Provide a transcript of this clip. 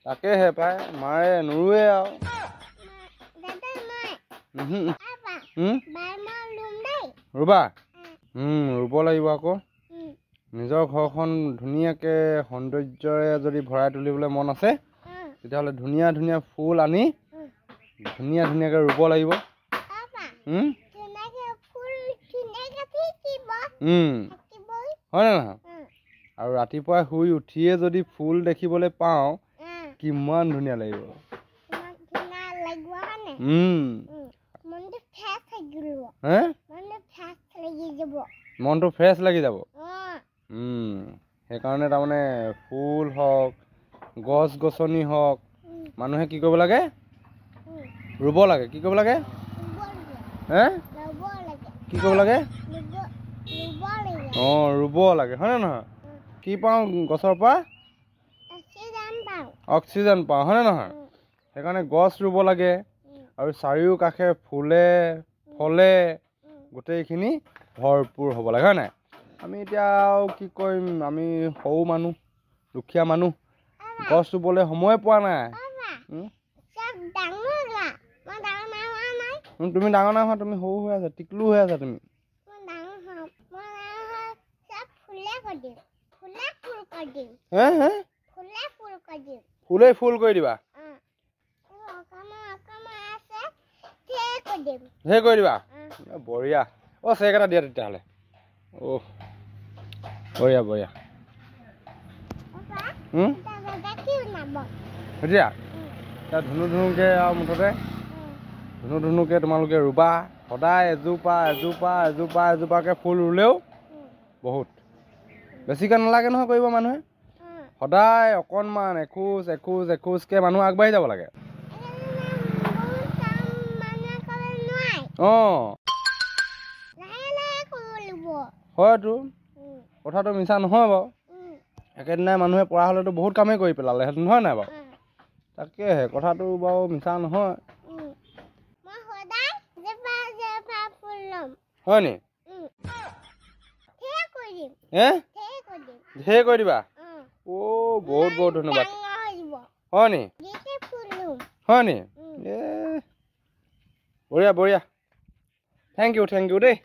তাকেহে পাই মাৰে নুৰুৱে আৰু ৰুবা ৰুব লাগিব আকৌ নিজৰ ঘৰখন ধুনীয়াকৈ সৌন্দৰ্যৰে যদি ভৰাই তুলিবলৈ মন আছে তেতিয়াহ'লে ধুনীয়া ধুনীয়া ফুল আনি ধুনীয়াকৈ ৰুব লাগিব হয় নে নহয় আৰু ৰাতিপুৱাই শুই উঠিয়ে যদি ফুল দেখিবলৈ পাওঁ কিমান ধুনীয়া লাগিব মনটো ফ্ৰেছ লাগি যাব সেইকাৰণে তাৰমানে ফুল হওক গছ গছনি হওক মানুহে কি কৰিব লাগে ৰুব লাগে কি কৰিব লাগে কি কৰিব লাগে ৰুব লাগে হয় নে নহয় কি পাওঁ গছৰ পৰা অক্সিজেন পাওঁ হয় নে নহয় সেইকাৰণে গছ ৰুব লাগে আৰু চাৰিওকাষে ফুলে ফলে গোটেইখিনি ভৰপূৰ হ'ব লাগে হয় নাই আমি এতিয়া কি কৰিম আমি সৰু মানুহ দুখীয়া মানুহ গছ ৰুবলৈ সময় পোৱা নাই তুমি ডাঙৰ নাই হোৱা তুমি সৰু হৈ আছা টিকলু হৈ আছা তুমি ফুলে ফুল কৰি দিবা ঢেৰ কৰি দিবা বঢ়িয়া চেক এটা দিয়া তেতিয়াহ'লে বঢ়িয়া বঢ়িয়া এতিয়া ধুনু ধুনুকৈ আৰু মুঠতে ধুনু ধুনুকৈ তোমালোকে ৰুবা সদায় এজোপা এজোপা এজোপা এজোপাকৈ ফুল ৰুলেও বহুত বেছিকৈ নালাগে নহয় কৰিব মানুহে সদায় অকণমান এখোজ এখোজ এখোজকৈ মানুহ আগবাঢ়ি যাব লাগে হয়তো কথাটো মিছা নহয় বাৰু একেদিনাই মানুহে পৰা হ'লেতো বহুত কামেই কৰি পেলালে সেইটো নহয় নাই বাৰু তাকেহে কথাটো বাৰু মিছা নহয় হয় নি ঢেৰ কৰি দিবা বহুত বহুত ধন্যবাদ হয় নি হয় নি বঢ়িয়া বঢ়িয়া থেংক ইউ দেই